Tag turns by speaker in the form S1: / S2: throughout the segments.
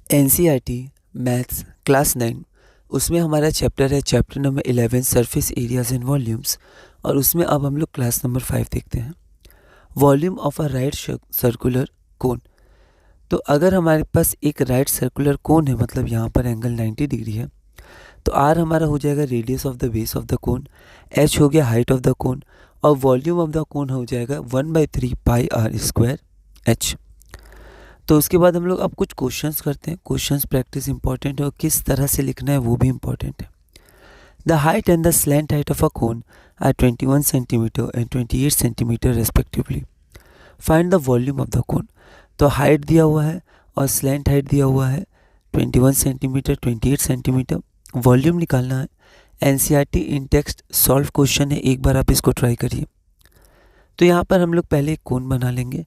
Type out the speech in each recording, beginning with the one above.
S1: NCERT maths class 9 उसमें हमारा chapter है chapter number 11 surface areas and volumes. और उसमें अब हम लोग क्लास नंबर 5 देखते हैं, volume of a right circular cone. तो अगर हमारे पास एक राइट सर्कुलर कोन है, मतलब यहाँ पर एंगल 90 डिग्री है, तो R हमारा हो जाएगा radius of the base of the cone, H हो गया हाइट ऑफ द कोन, और वॉल्यूम ऑफ द कोन हो जाएगा 1/3 पाई आर स्क्वायर H। तो उसके बाद हम लोग अब कुछ क्वेश्चंस करते हैं। क्वेश्चंस प्रैक्टिस इंपॉर्टेंट है और किस तरह से लिखना है वो भी इंपॉर्टेंट है। The height and the slant height of a cone are 21 centimetre and 28 centimetre respectively. Find the volume of the cone. तो हाइट दिया हुआ है और स्लैंट हाइट दिया हुआ है 21 सेंटीमीटर 28 सेंटीमीटर। वॉल्यूम निकालना है। NCERT इन टेक्स्ट सॉल्व क्वेश्चन है, एक बार आप इसको ट्राई करिए। तो यहाँ पर हम लोग पहले एक कोन बना लेंगे,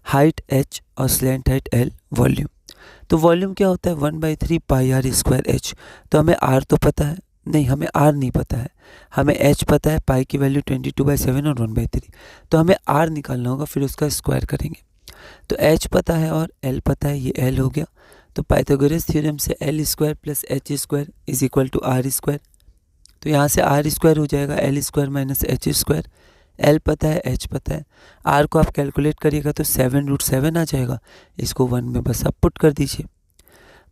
S1: हाइट h और स्लैंट हाइट l, वॉल्यूम। तो वॉल्यूम क्या होता है 1/3 पाई आर स्क्वायर h। तो हमें r तो पता है, नहीं हमें r नहीं पता है, हमें h पता है, पाई की वैल्यू 22/7 और 1/3। तो हमें r निकालना होगा, फिर उसका स्क्वायर करेंगे। तो h पता है और l पता है, ये l हो गया। तो पाइथागोरस थ्योरम से l square plus h square is equal to r square. तो यहाँ से r स्क्वायर हो जाएगा l square minus h square. L पता है, H पता है, R को आप कैलकुलेट करिएगा तो 7√7 आ जाएगा। इसको 1 में बस आप पुट कर दीजिए।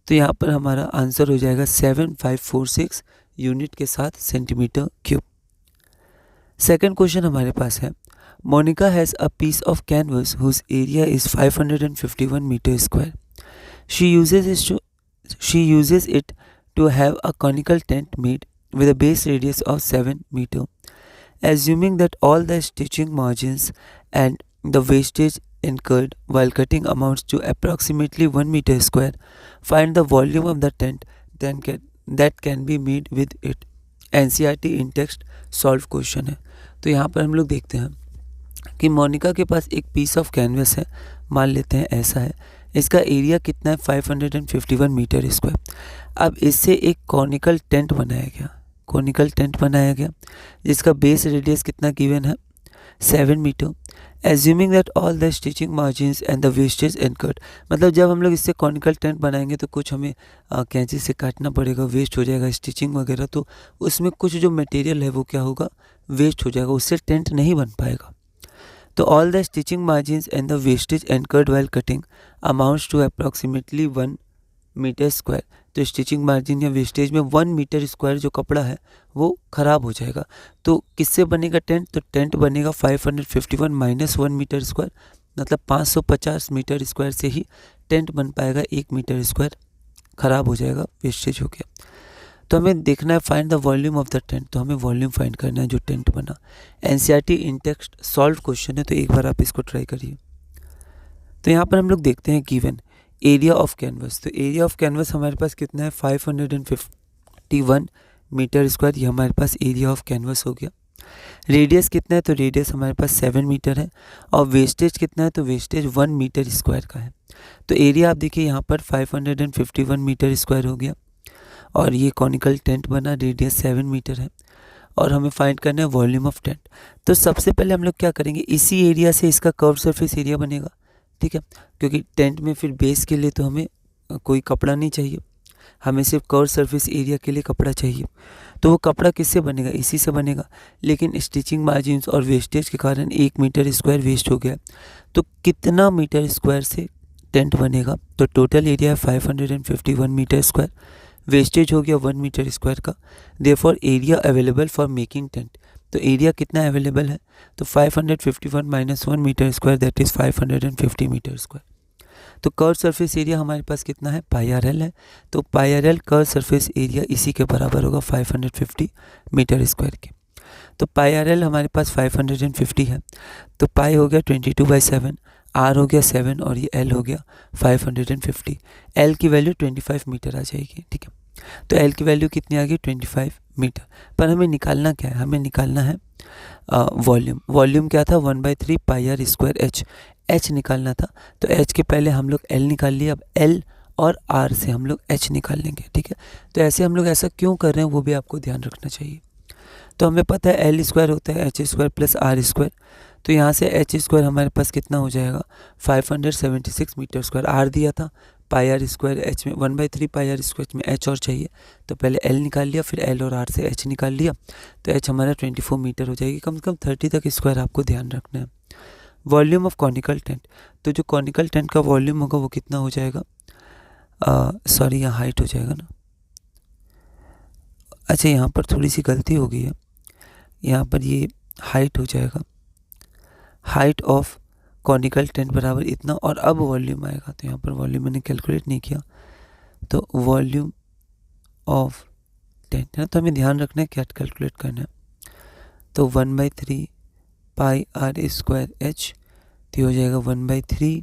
S1: तो यहाँ पर हमारा आंसर हो जाएगा 7546 यूनिट के साथ सेंटीमीटर क्यूब। सेकंड क्वेश्चन हमारे पास है, Monica has a piece of canvas whose area is 551 metre square. She uses it to have a conical tent made with a base radius of 7 meter. Assuming that all the stitching margins and the wastage incurred while cutting amounts to approximately 1 meter square, find the volume of the tent that can be made with it. NCERT in text solve question है। तो यहाँ पर हम लोग देखते हैं कि मोनिका के पास एक पीस ऑफ कैनवस है, मान लेते हैं ऐसा है। इसका एरिया कितना है 551 मीटर स्क्वायर। अब इससे एक कॉनिकल टेंट बनाया गया जिसका बेस रेडियस कितना गिवन है 7 metre. Assuming that all the stitching margins and the wastage incurred, मतलब जब हम लोग इससे कॉनिकल टेंट बनाएंगे तो कुछ हमें कैंची से काटना पड़ेगा, वेस्ट हो जाएगा स्टिचिंग वगैरह, तो उसमें कुछ जो मटेरियल है वो क्या होगा, वेस्ट हो जाएगा, उससे टेंट नहीं बन पाएगा। तो all the stitching margins and the wastage incurred while cutting amounts to approximately 1 metre square. तो स्टिचिंग मार्जिन या वेस्टेज में 1 मीटर स्क्वायर जो कपड़ा है वो ख़राब हो जाएगा। तो किससे बनेगा टेंट, तो टेंट बनेगा 551 माइनस 1 मीटर स्क्वायर, मतलब 550 मीटर स्क्वायर से ही टेंट बन पाएगा। 1 मीटर स्क्वायर ख़राब हो जाएगा, वेस्टेज हो गया। तो हमें देखना है find the volume of the tent, तो हमें वॉल्यूम फाइंड करना है जो टेंट बना। NCERT इन टेक्स्ट सॉल्व क्वेश्चन है, तो एक बार आप इसको ट्राई करिए। तो यहाँ पर हम लोग देखते हैं गिवन एरिया ऑफ कैनवस। तो एरिया ऑफ कैनवस हमारे पास कितना है 551 मीटर स्क्वायर, ये हमारे पास एरिया ऑफ कैनवस हो गया। रेडियस कितना है, तो रेडियस हमारे पास 7 मीटर है, और वेस्टेज कितना है, तो वेस्टेज 1 मीटर स्क्वायर का है। तो एरिया आप देखिए यहाँ पर 551 मीटर स्क्वायर हो गया, और ये कॉनिकल टेंट बना, रेडियस 7 मीटर है, और हमें फाइंड करना है वॉल्यूम ऑफ टेंट। तो सबसे पहले हम लोग क्या करेंगे, इसी एरिया से इसका कर्व सरफेस एरिया बनेगा, ठीक है, क्योंकि टेंट में फिर बेस के लिए तो हमें कोई कपड़ा नहीं चाहिए, हमें सिर्फ कर्व सरफेस एरिया के लिए कपड़ा चाहिए। तो वो कपड़ा किससे बनेगा, इसी से बनेगा। लेकिन स्टिचिंग मार्जिन्स और वेस्टेज के कारण 1 मीटर स्क्वायर वेस्ट हो गया। तो कितना मीटर स्क्वायर से टेंट बनेगा, तो टोटल एरिया है 551 मीटर स्क्वायर, वेस्टेज हो गया 1 मीटर स्क्वायर का। Therefore area available for making tent, तो एरिया कितना अवेलेबल है, तो 551 minus 1 metre square that is 550 metre square. तो कर्व सरफेस एरिया हमारे पास कितना है, पाई आर एल है। तो pi r l curve surface area इसी के बराबर होगा 550 मीटर स्क्वायर के। तो पाई आर एल हमारे पास 550 है, तो पाई हो गया 22/7, आर हो गया 7, और ये एल हो गया 550। एल की वैल्यू 25 मीटर आ जाएगी, ठीक है। तो एल की वैल्यू कितनी आ गई 25 मीटर। पर हमें निकालना क्या है, हमें निकालना है वॉल्यूम। वॉल्यूम क्या था 1/3 पाई आर स्क्वायर एच निकालना था। तो एच के पहले हम लोग एल निकाल लिए, अब एल और आर से हम लोग एच निकाल लेंगे, ठीक है। तो ऐसे हम लोग ऐसा क्यों कर रहे हैं वो भी आपको ध्यान रखना चाहिए। तो हमें पता है एल स्क्वायर होता है H square plus R square. तो यहाँ से एच स्क्वायर हमारे पास कितना हो जाएगा 576 मीटर स्क्वायर, आर दिया था पाई आर स्क्वायर एच में 1/3 पाई आर स्क्वायर में एच और चाहिए, तो पहले एल निकाल लिया, फिर एल और आर से एच निकाल लिया, तो एच हमारा 24 मीटर हो जाएगी। कम से कम 30 तक स्क्वायर आपको ध्यान रखना है। वॉल्यूम ऑफ कॉनिकल टेंट, तो जो कॉनिकल टेंट का वॉल्यूम होगा वो कितना हो जाएगा, सॉरी यहाँ हाइट हो जाएगा ना, अच्छा यहाँ पर थोड़ी सी गलती हो गई है, यहाँ पर ये हाइट हो जाएगा, हाइट ऑफ कॉनिकल टेंट बराबर इतना, और अब वॉल्यूम आएगा, तो यहाँ पर वॉल्यूम मैंने कैलकुलेट नहीं किया, तो वॉल्यूम ऑफ टेंट है, तो हमें ध्यान रखना है क्या कैलकुलेट करना है, तो 1/3 पाई आर स्क्वायर एच, तो हो जाएगा 1/3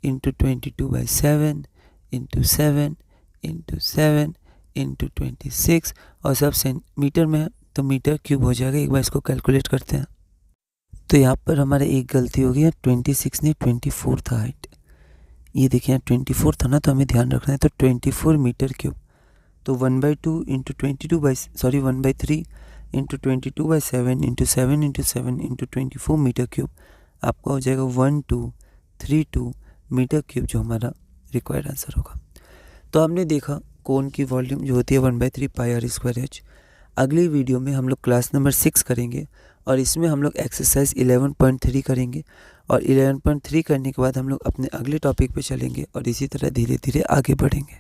S1: इंटू 22/7 इंटू 7 इंटू 7 इंटू 26, और सब सेंटीमीटर में है तो मीटर क्यूब हो जाएगा। एक बार इसको कैलकुलेट करते हैं, तो यहाँ पर हमारा एक गलती हो गई है, 26 नहीं 24 था हाइट, ये देखिए यहाँ 24 था ना, तो हमें ध्यान रखना है, तो 24 मीटर क्यूब, तो 1/2 into 1/3 into 22/7 into 7 into 7 into 24 metre cube, आपका हो जाएगा 1232 मीटर क्यूब, जो हमारा रिक्वायर्ड आंसर होगा। तो हमने देखा कोन की वॉल्यूम जो होती है 1/3 पाई आर स्क्वायर एच। अगली वीडियो में हम लोग क्लास नंबर 6 करेंगे, और इसमें हम लोग एक्सरसाइज 11.3 करेंगे, और 11.3 करने के बाद हम लोग अपने अगले टॉपिक पे चलेंगे, और इसी तरह धीरे धीरे आगे बढ़ेंगे।